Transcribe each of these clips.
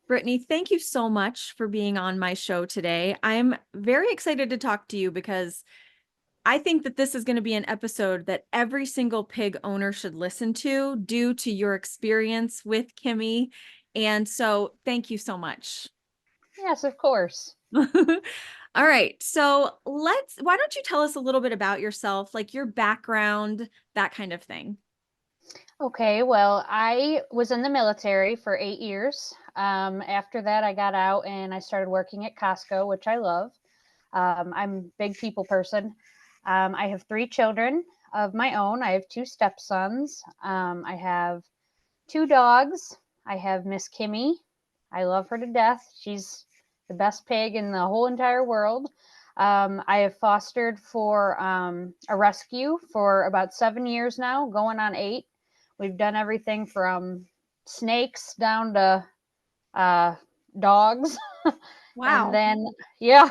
Brittany, thank you so much for being on my show today. I'm very excited to talk to you because I think that this is going to be an episode that every single pig owner should listen to due to your experience with Kimmy. And so thank you so much. Yes, of course. All right. So why don't you tell us a little bit about yourself, like your background, that kind of thing? Okay, well, I was in the military for 8 years. After that, I got out and I started working at Costco, which I love. I'm a big people person. I have 3 children of my own. I have 2 stepsons. I have 2 dogs. I have Miss Kimmy. I love her to death. She's the best pig in the whole entire world. I have fostered for a rescue for about 7 years now, going on 8. We've done everything from snakes down to uh, dogs. And Wow. then, yeah.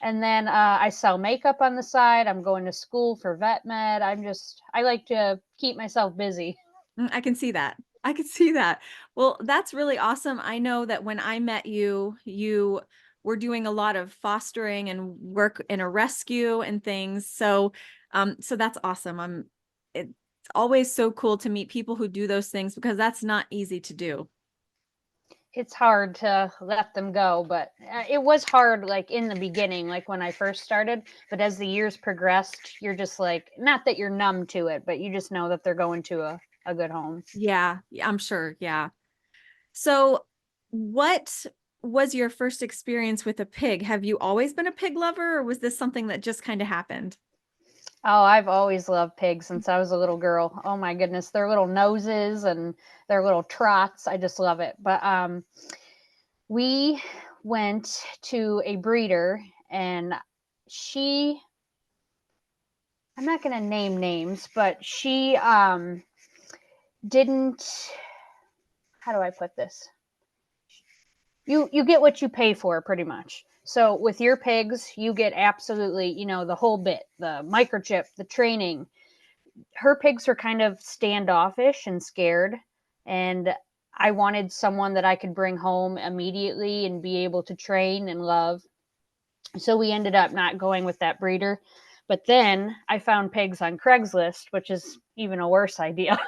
And then I sell makeup on the side. I'm going to school for vet med. I like to keep myself busy. I can see that. I can see that. Well, that's really awesome. I know that when I met you, you were doing a lot of fostering and work in a rescue and things. So that's awesome. It's always so cool to meet people who do those things because that's not easy to do. It's hard to let them go, but it was hard like in the beginning, like when I first started. But as the years progressed, you're just like, not that you're numb to it, but you just know that they're going to a good home. Yeah, I'm sure. Yeah. So, what was your first experience with a pig? Have you always been a pig lover, or was this something that just kind of happened? Oh, I've always loved pigs since I was a little girl. Oh my goodness, their little noses and their little trots. I just love it. But we went to a breeder and she I'm not going to name names, but she didn't how do I put this? You get what you pay for pretty much. So with your pigs, you get absolutely, the whole bit, the microchip, the training. Her pigs are kind of standoffish and scared, and I wanted someone that I could bring home immediately and be able to train and love. So we ended up not going with that breeder. But then I found pigs on Craigslist, which is even a worse idea.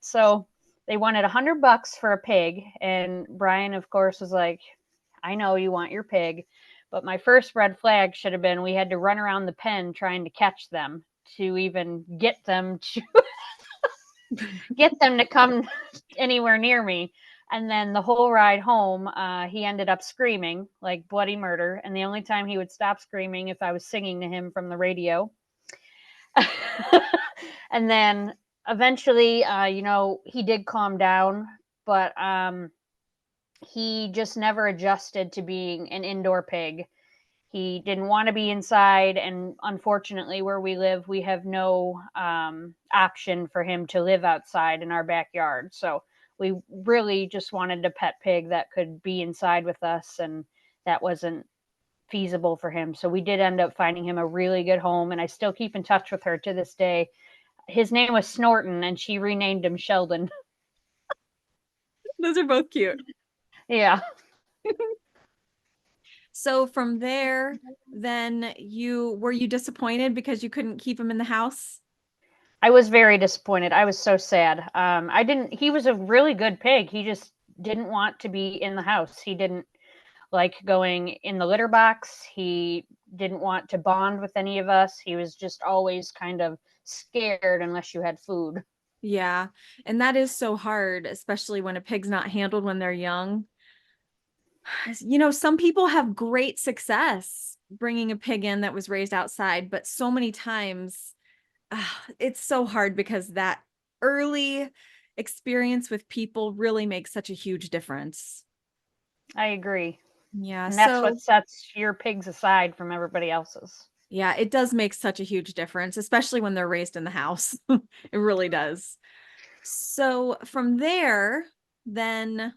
So they wanted $100 for a pig, and Brian, of course, was like, "I know you want your pig." But my first red flag should have been we had to run around the pen trying to catch them to even get them to come anywhere near me. And then the whole ride home, he ended up screaming like bloody murder. And the only time he would stop screaming if I was singing to him from the radio. And then eventually, he did calm down, but he just never adjusted to being an indoor pig. He didn't want to be inside, and unfortunately, where we live, we have no option for him to live outside in our backyard. So we really just wanted a pet pig that could be inside with us, and that wasn't feasible for him. So we did end up finding him a really good home, and I still keep in touch with her to this day. His name was Snorton, and she renamed him Sheldon. Those are both cute. Yeah. So from there, then you were you disappointed because you couldn't keep him in the house? I was very disappointed. I was so sad. He was a really good pig. He just didn't want to be in the house. He didn't like going in the litter box. He didn't want to bond with any of us. He was just always kind of scared unless you had food. Yeah. And that is so hard, especially when a pig's not handled when they're young. Some people have great success bringing a pig in that was raised outside, but so many times it's so hard because that early experience with people really makes such a huge difference. I agree. Yeah. And that's what So, sets your pigs aside from everybody else's. yeah, it does make such a huge difference, especially when they're raised in the house. It really does. So, from there, then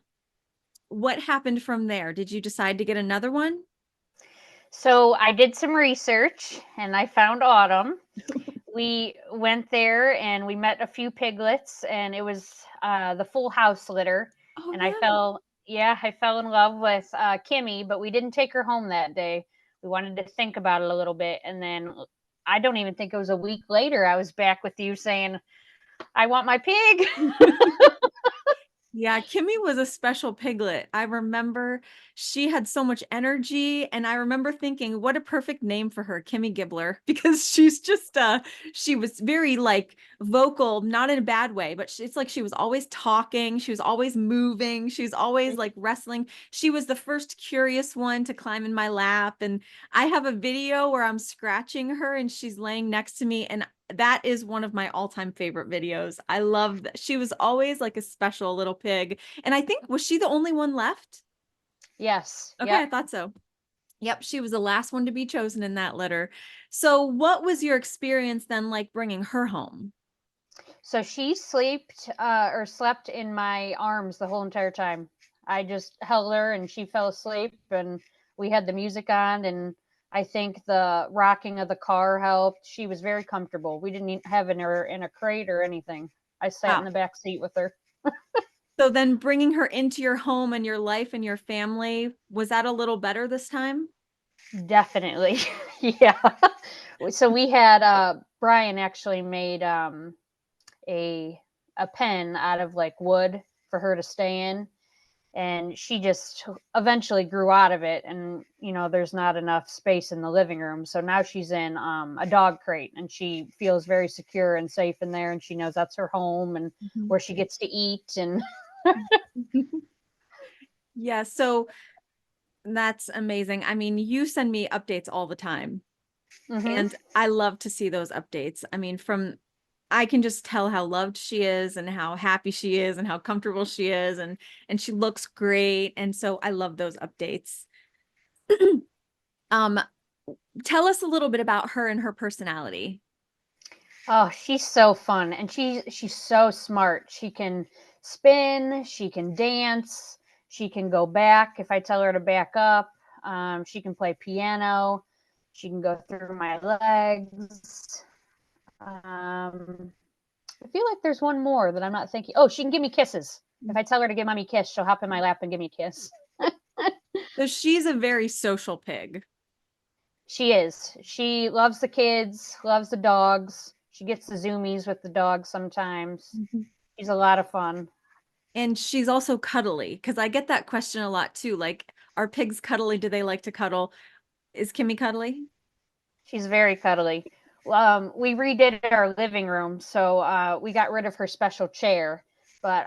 what happened from there? Did you decide to get another one? So I did some research and I found Autumn. We went there and we met a few piglets, and it was the full house litter. Oh, And I no. fell, yeah, I fell in love with Kimmy, but we didn't take her home that day. We wanted to think about it a little bit, and then I don't even think it was a week later I was back with you saying, "I want my pig." Yeah, Kimmy was a special piglet. I remember she had so much energy, and I remember thinking, what a perfect name for her, Kimmy Gibbler, because she's just she was very like vocal, not in a bad way, but it's like she was always talking, she was always moving, she was always like wrestling. She was the first curious one to climb in my lap, and I have a video where I'm scratching her and she's laying next to me, and that is one of my all-time favorite videos. I love that. She was always like a special little pig. And I think, was she the only one left? Yes. Okay, Yep. I thought so. Yep, she was the last one to be chosen in that litter. So what was your experience then like bringing her home? So she slept in my arms the whole entire time. I just held her and she fell asleep, and we had the music on, and I think the rocking of the car helped. She was very comfortable. We didn't have her in a crate or anything. I sat in Wow. the back seat with her. So then bringing her into your home and your life and your family, was that a little better this time? Definitely. Yeah. So we had Brian actually made a pen out of like wood for her to stay in, and she just eventually grew out of it, and there's not enough space in the living room, so now she's in a dog crate, and she feels very secure and safe in there, and she knows that's her home and Mhm. where she gets to eat. And Yeah, so that's amazing. I mean, you send me updates all the time. hmm And I love to see those updates. I mean, I can just tell how loved she is and how happy she is and how comfortable she is, and she looks great. And so I love those updates. Um, tell us a little bit about her and her personality. oh, she's so fun, and she's so smart. She can spin, she can dance, she can go back if I tell her to back up. She can play piano, she can go through my legs. I feel like there's one more that I'm not thinking. Oh, she can give me kisses. If I tell her to give mommy a kiss, she'll hop in my lap and give me a kiss. So she's a very social pig. She is. She loves the kids, loves the dogs. She gets the zoomies with the dogs sometimes. Mhm. She's a lot of fun. And she's also cuddly because I get that question a lot too. Like, are pigs cuddly? Do they like to cuddle? Is Kimmy cuddly? She's very cuddly. We redid our living room, so we got rid of her special chair, but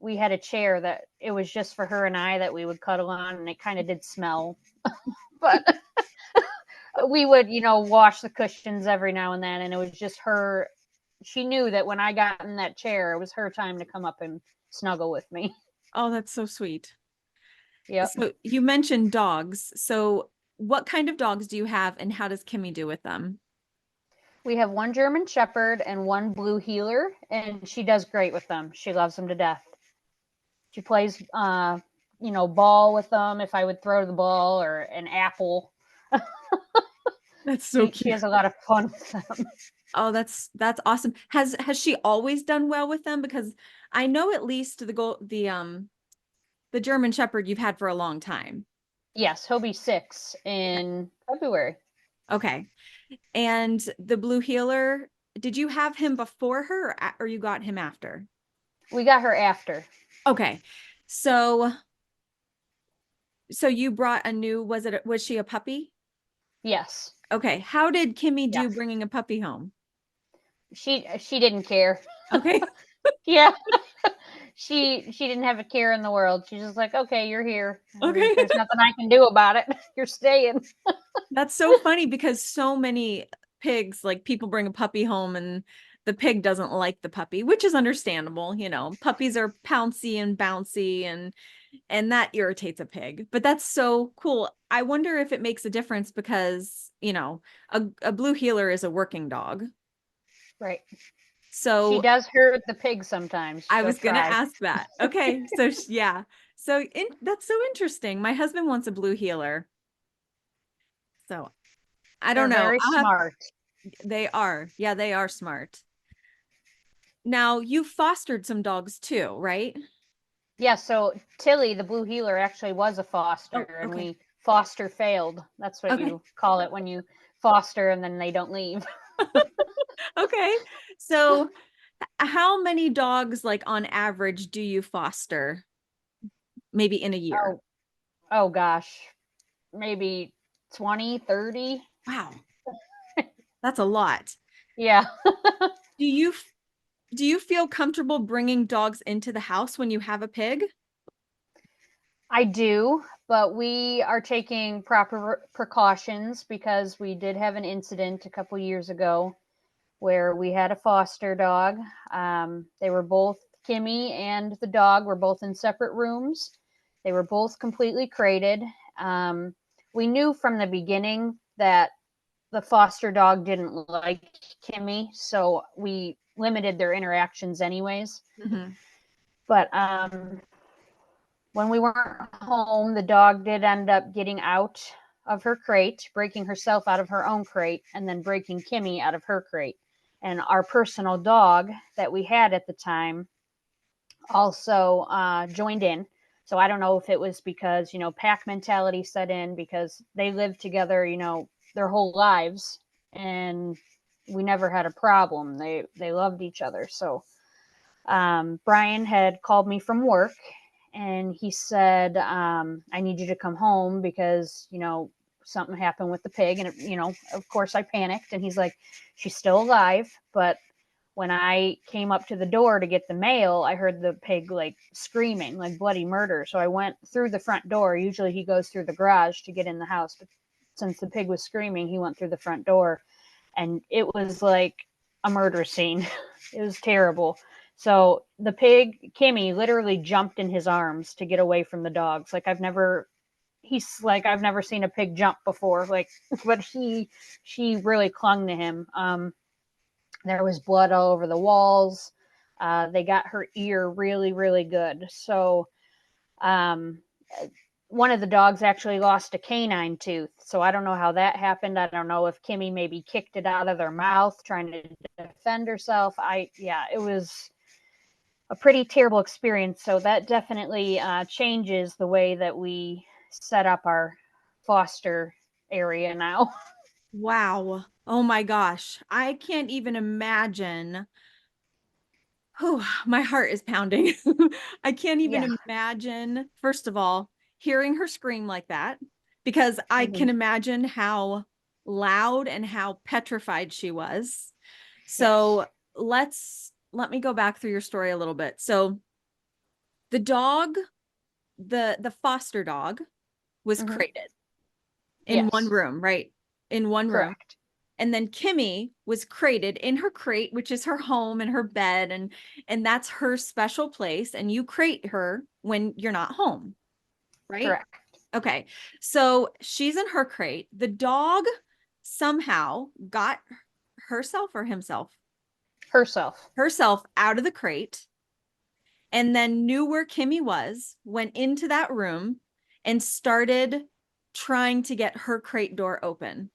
we had a chair that it was just for her and I that we would cuddle on, and it kind of did smell. But we would, wash the cushions every now and then, and it was just her. She knew that when I got in that chair, it was her time to come up and snuggle with me. Oh, that's so sweet. Yep. So you mentioned dogs. So what kind of dogs do you have and how does Kimmy do with them? We have one German Shepherd and one Blue Heeler, and she does great with them. She loves them to death. She plays, ball with them if I would throw the ball or an apple. That's so She cute. has a lot of fun with them. Oh, that's awesome. Has she always done well with them? Because I know at least the German Shepherd you've had for a long time. Yes, he'll be 6 in February. Okay. And the blue healer, did you have him before her or you got him after? We got her after. Okay. So you brought a new, was she a puppy? Yes. Okay. How did Kimmy do Yes. bringing a puppy home? She didn't care. Okay. Yeah. She didn't have a care in the world. She's just like, okay, you're here. Okay. There's nothing I can do about it. You're staying. That's so funny because so many pigs, like people bring a puppy home and the pig doesn't like the puppy, which is understandable. Puppies are pouncy and bouncy and that irritates a pig. But that's so cool. I wonder if it makes a difference because, a blue heeler is a working dog. Right. She So does hurt the pig sometimes. I She'll was gonna try. ask that. Okay. So yeah. So that's so interesting. My husband wants a blue heeler. So I don't They're know. very smart. They are. Yeah, they are smart. Now, you fostered some dogs too, right? Yeah, so Tilly, the blue heeler, actually was a foster, Oh, and okay. we foster failed. That's what Okay. you call it when you foster and then they don't leave. Okay. So how many dogs, like on average, do you foster maybe in a year? Oh, oh gosh, maybe 20, 30. Wow, that's a lot. Yeah, Do you do you feel comfortable bringing dogs into the house when you have a pig? I do, but we are taking proper precautions because we did have an incident a couple years ago where we had a foster dog. They were both, Kimmy and the dog were both in separate rooms. They were both completely crated. Um, we knew from the beginning that the foster dog didn't like Kimmy, so we limited their interactions anyways. Mhm. But when we weren't home, the dog did end up getting out of her crate, breaking herself out of her own crate, and then breaking Kimmy out of her crate. And our personal dog that we had at the time also joined in. So I don't know if it was because, pack mentality set in because they lived together, their whole lives, and we never had a problem. They loved each other. So Brian had called me from work and he said, I need you to come home because, something happened with the pig. And, of course I panicked. And he's like, she's still alive. But when I came up to the door to get the mail, I heard the pig like screaming, like bloody murder. So I went through the front door. Usually he goes through the garage to get in the house. But since the pig was screaming, he went through the front door. And it was like a murder scene. It was terrible. So the pig, Kimmy, literally jumped in his arms to get away from the dogs. I've never seen a pig jump before. Like, but she really clung to him. There was blood all over the walls. They got her ear really, really good. So, um, one of the dogs actually lost a canine tooth. So I don't know how that happened. I don't know if Kimmy maybe kicked it out of their mouth trying to defend herself. Yeah, it was a pretty terrible experience. So that definitely changes the way that we set up our foster area now. Wow. Oh my gosh. I can't even imagine. Oh, my heart is pounding. I can't Yeah. even imagine, first of all, hearing her scream like that, because I Mm-hmm. can imagine how loud and how petrified she was. Yes. So let me go back through your story a little bit. So the dog, the foster dog was Mm-hmm. crated in one Yes. room, right? In one room. Correct. And then Kimmy was crated in her crate, which is her home and her bed, and that's her special place. And you crate her when you're not home, right? Correct. Okay. So she's in her crate. The dog somehow got herself or himself, Herself. herself out of the crate and then knew where Kimmy was, went into that room and started trying to get her crate door open.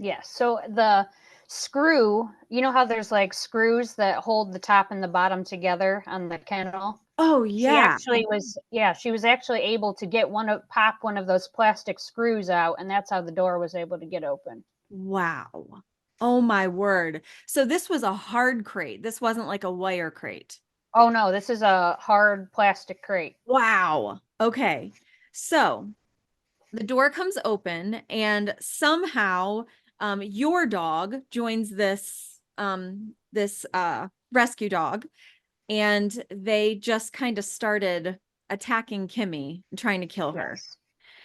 Yes. So the screw, you know how there's like screws that hold the top and the bottom together on the kennel? Oh, She yeah. actually was, yeah, she was actually able to pop one of those plastic screws out, and that's how the door was able to get open. Wow. Oh my word. So this was a hard crate. This wasn't like a wire crate. Oh no, this is a hard plastic crate. Wow. Okay. So the door comes open and somehow your dog joins this rescue dog and they just kind of started attacking Kimmy and trying to kill her. Yes.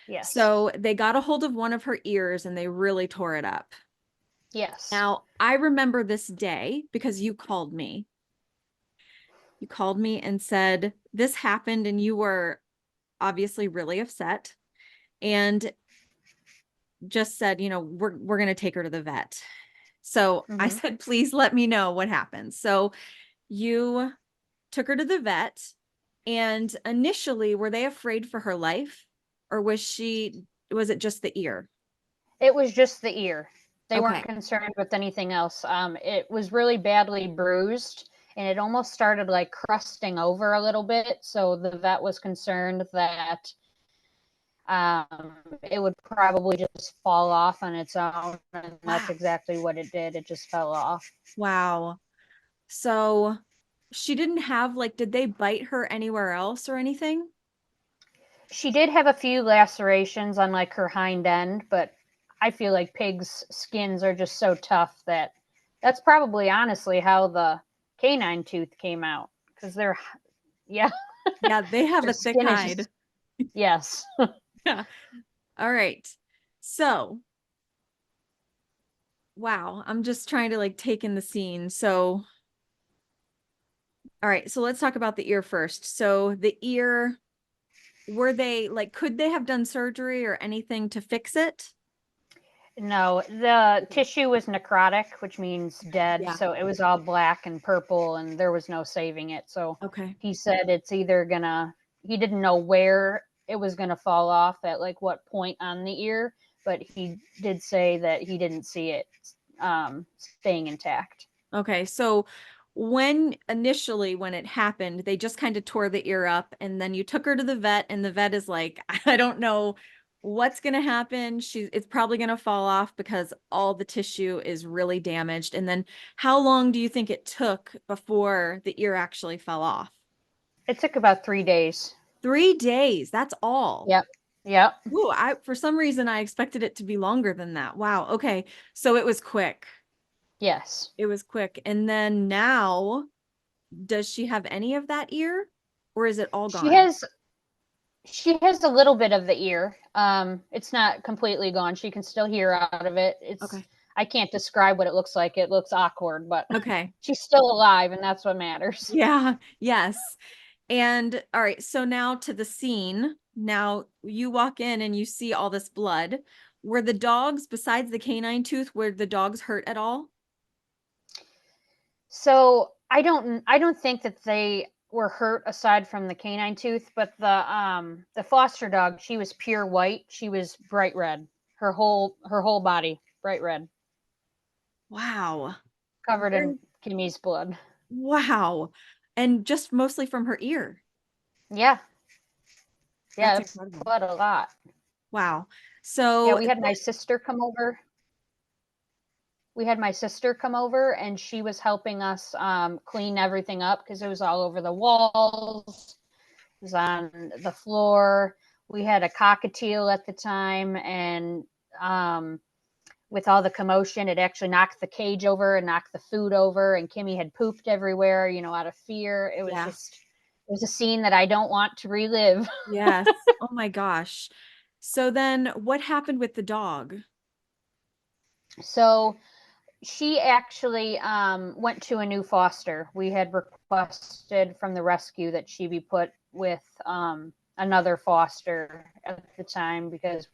Yes. So they got a hold of one of her ears and they really tore it up. Yes. Now, I remember this day because you called me. You called me and said this happened and you were obviously really upset and just said, we're going to take her to the vet. So I Mm-hmm. said, please let me know what happened. So you took her to the vet and initially were they afraid for her life or was it just the ear? It was just the ear. They weren't Okay. concerned with anything else. It was really badly bruised, and it almost started like crusting over a little bit. So the vet was concerned that it would probably just fall off on its own. And that's Wow. exactly what it did. It just fell off. Wow. So she didn't have like, did they bite her anywhere else or anything? She did have a few lacerations on like her hind end, but I feel like pigs' skins are just so tough that that's probably honestly how the canine tooth came out, because they're, yeah, Yeah, they have their a thick skin is hide. just, yes. Yeah. All right. So, wow, I'm just trying to like take in the scene. So, all right, so let's talk about the ear first. So, the ear, were they like, could they have done surgery or anything to fix it? No, the tissue was necrotic, which means dead. Yeah. So it was all black and purple, and there was no saving it. So Okay. he said it's either gonna, he didn't know where it was gonna fall off at like what point on the ear, but he did say that he didn't see it staying intact. Okay. So, when it happened, they just kind of tore the ear up, and then you took her to the vet, and the vet is like, I don't know what's going to happen. It's probably going to fall off because all the tissue is really damaged. And then how long do you think it took before the ear actually fell off? It took about 3 days. 3 days. That's all. Yep. Yep. Ooh, for some reason I expected it to be longer than that. Wow. Okay. So it was quick. Yes. It was quick. And then now, does she have any of that ear or is it all She gone? has she has a little bit of the ear. It's not completely gone. She can still hear out of it. It's, Okay. I can't describe what it looks like. It looks awkward, but Okay. she's still alive, and that's what matters. Yeah. Yes. And all right. So now to the scene. Now you walk in and you see all this blood. Were the dogs, besides the canine tooth, were the dogs hurt at all? So I don't think that they were hurt aside from the canine tooth, but the foster dog, she was pure white. She was bright red. Her whole body bright red, Wow. covered in Very- Kimmy's blood. Wow. And just mostly from her ear. Yeah, yeah, That's it's incredible. bled a lot. Wow. Yeah, So, we had my sister come over, and she was helping us clean everything up because it was all over the walls, it was on the floor. We had a cockatiel at the time, and um, with all the commotion, it actually knocked the cage over and knocked the food over, and Kimmy had pooped everywhere, out of fear. It was yeah. just, it was a scene that I don't want to relive. Yes. Oh my gosh. So then what happened with the dog? So she actually went to a new foster. We had requested from the rescue that she be put with another foster at the time, because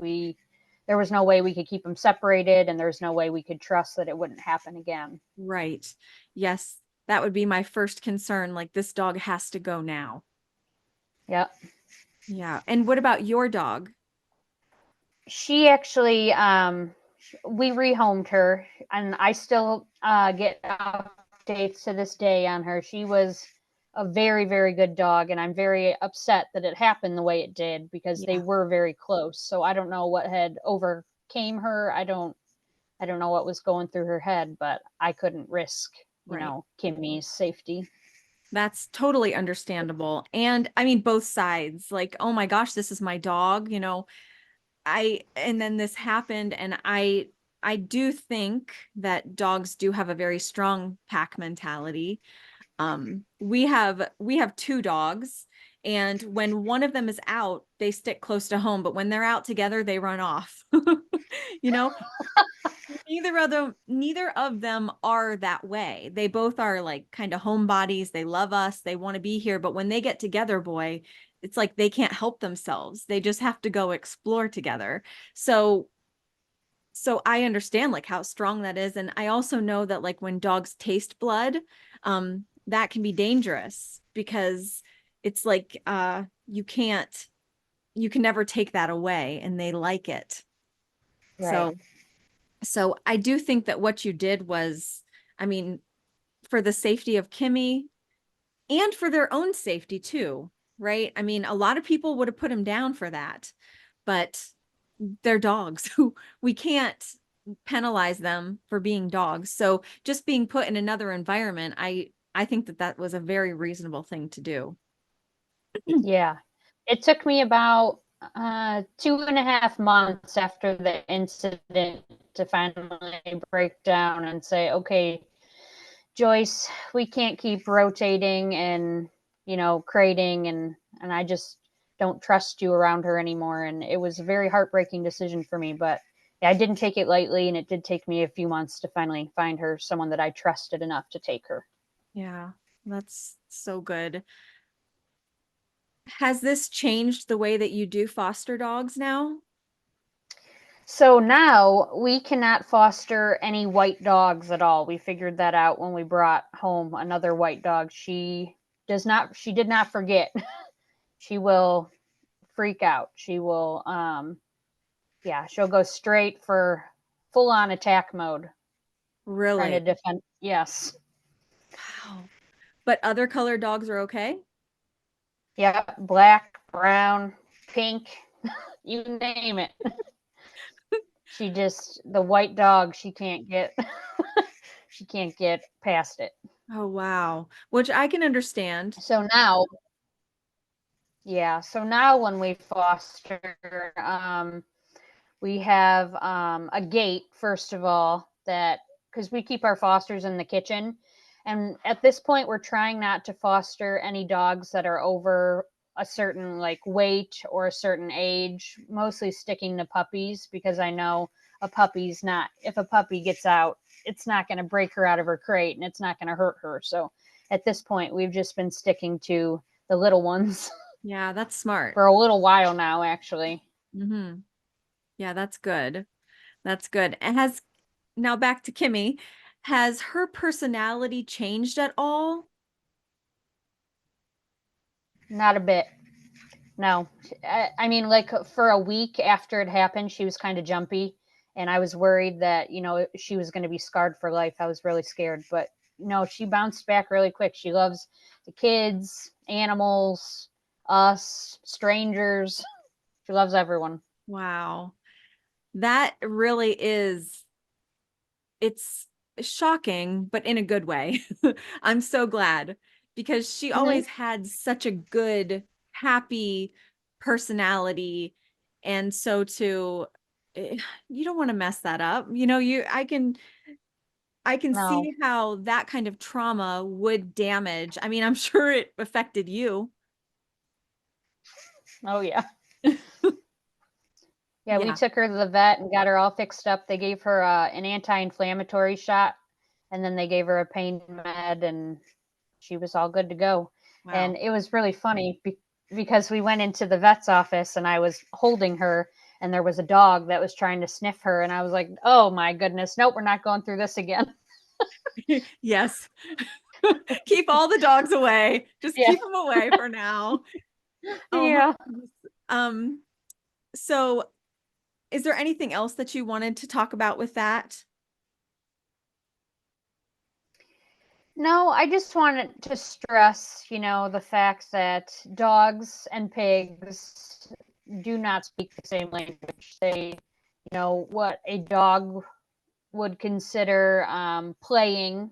there was no way we could keep them separated, and there's no way we could trust that it wouldn't happen again. Right. Yes. That would be my first concern. Like this dog has to go now. Yep. Yeah. And what about your dog? She actually, we rehomed her, and I still get updates to this day on her. She was a very, very good dog, and I'm very upset that it happened the way it did, because they Yeah. were very close. So I don't know what had overcame her. I don't know what was going through her head, but I couldn't risk, Right. Kimmy's safety. That's totally understandable. And I mean, both sides, like, oh my gosh, this is my dog, and then this happened, and I do think that dogs do have a very strong pack mentality. We have two dogs, and when one of them is out, they stick close to home, but when they're out together, they run off. You know, neither of them are that way. They both are like kind of homebodies. They love us. They want to be here, but when they get together, boy, it's like they can't help themselves. They just have to go explore together. So I understand like how strong that is, and I also know that like when dogs taste blood, that can be dangerous because it's like you can never take that away, and they like it. Right. So I do think that what you did was, I mean, for the safety of Kimmy and for their own safety too, right? I mean, a lot of people would have put him down for that, but they're dogs. We can't penalize them for being dogs. So just being put in another environment, I think that that was a very reasonable thing to do. Yeah. It took me about 2.5 months after the incident to finally break down and say, okay, Joyce, we can't keep rotating and, crating and I just don't trust you around her anymore. And it was a very heartbreaking decision for me, but yeah, I didn't take it lightly, and it did take me a few months to finally find her someone that I trusted enough to take her. Yeah, that's so good. Has this changed the way that you do foster dogs now? So now we cannot foster any white dogs at all. We figured that out when we brought home another white dog. She did not forget. She will freak out. She will yeah, she'll go straight for full on attack mode, trying to Really? defend. Yes. Wow. But other color dogs are okay? Yeah, black, brown, pink, you name it. The white dog, she can't get she can't get past it. Oh, wow. Which I can understand. So now, yeah, so now when we foster, we have a gate, first of all, that because we keep our fosters in the kitchen. And at this point, we're trying not to foster any dogs that are over a certain like weight or a certain age, mostly sticking to puppies because I know if a puppy gets out, it's not going to break her out of her crate and it's not going to hurt her. So at this point, we've just been sticking to the little ones Yeah, that's smart. for a little while now, actually. Hmm. Yeah, that's good. That's good. And now back to Kimmy, has her personality changed at all? Not a bit. No, I mean, like for a week after it happened, she was kind of jumpy, and I was worried that she was going to be scarred for life. I was really scared, but no, she bounced back really quick. She loves the kids, animals, us, strangers. She loves everyone. Wow. That really is, it's shocking, but in a good way. I'm so glad because she Hmm. always had such a good, happy personality. And so you don't want to mess that up. I can No, see how that kind of trauma would damage. I mean, I'm sure it affected you. oh yeah, yeah. We Yeah. took her to the vet and got her all fixed up. They gave her an anti-inflammatory shot, and then they gave her a pain med, and she was all good to go. And Wow. it was really funny because we went into the vet's office and I was holding her and there was a dog that was trying to sniff her. And I was like, oh my goodness, nope, we're not going through this again. Yes. Keep all the dogs away. Just Yeah. keep them away for now. Oh my Yeah. goodness. Um, so is there anything else that you wanted to talk about with that? No, I just wanted to stress, the fact that dogs and pigs do not speak the same language. What a dog would consider playing,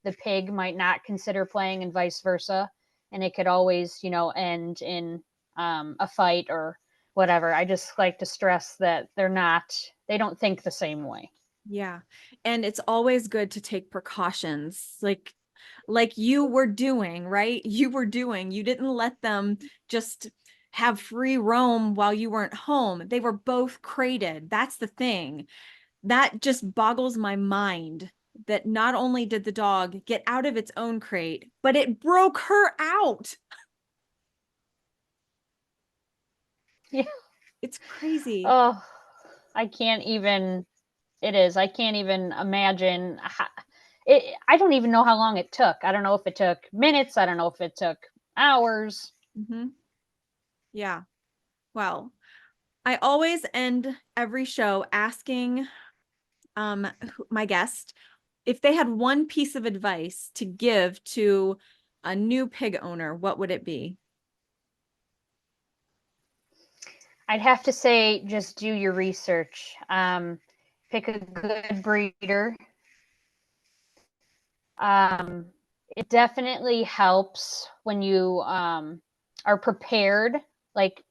the pig might not consider playing, and vice versa. And it could always, end in a fight or whatever. I just like to stress that they don't think the same way. Yeah. And it's always good to take precautions like you were doing, right? You didn't let them just have free roam while you weren't home. They were both crated. That's the thing. That just boggles my mind that not only did the dog get out of its own crate, but it broke her out. Yeah. It's crazy. Oh, I can't even. It is. I can't even imagine. I don't even know how long it took. I don't know if it took minutes. I don't know if it took hours. Hmm. Yeah. Well, I always end every show asking my guest, if they had one piece of advice to give to a new pig owner, what would it be? I'd have to say just do your research. Pick a good breeder. Um, it definitely helps when you are prepared. Like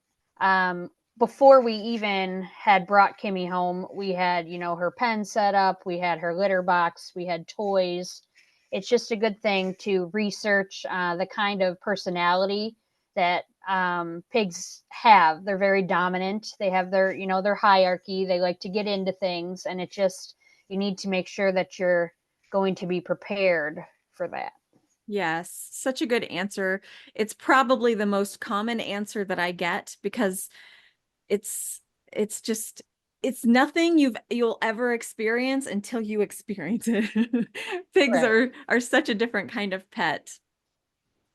before we even had brought Kimmy home, we had, you know, her pen set up, we had her litter box, we had toys. It's just a good thing to research the kind of personality that pigs have. They're very dominant. They have their, you know, their hierarchy. They like to get into things, and it just, you need to make sure that you're going to be prepared for that. Yes, such a good answer. It's probably the most common answer that I get because it's it's just it's nothing you'll ever experience until you experience it. Pigs Right. are such a different kind of pet.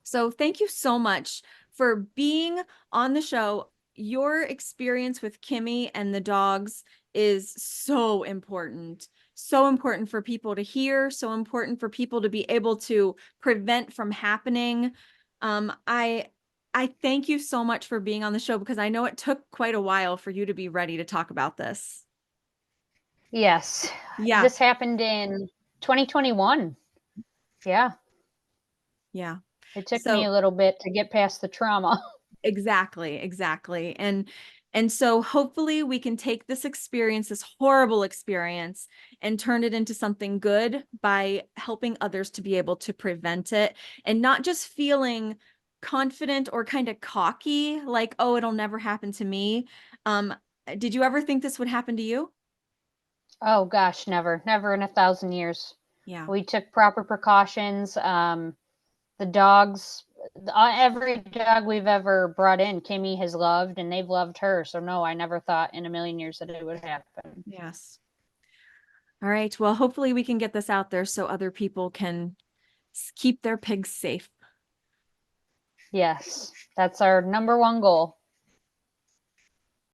So thank you so much for being on the show. Your experience with Kimmy and the dogs is so important. So important for people to hear, so important for people to be able to prevent from happening. I thank you so much for being on the show because I know it took quite a while for you to be ready to talk about this. Yes. Yeah, This happened in 2021. Yeah. yeah. It took me So a little bit to get past the trauma. exactly, exactly. And so hopefully we can take this experience, this horrible experience, and turn it into something good by helping others to be able to prevent it and not just feeling confident or kind of cocky, like, oh, it'll never happen to me. Um, did you ever think this would happen to you? Oh gosh, never, never in 1,000 years. Yeah. We took proper precautions. The dogs, every dog we've ever brought in, Kimmy has loved, and they've loved her. So no, I never thought in a million years that it would happen. Yes. All right. Well, hopefully we can get this out there so other people can keep their pigs safe. Yes, that's our number one goal.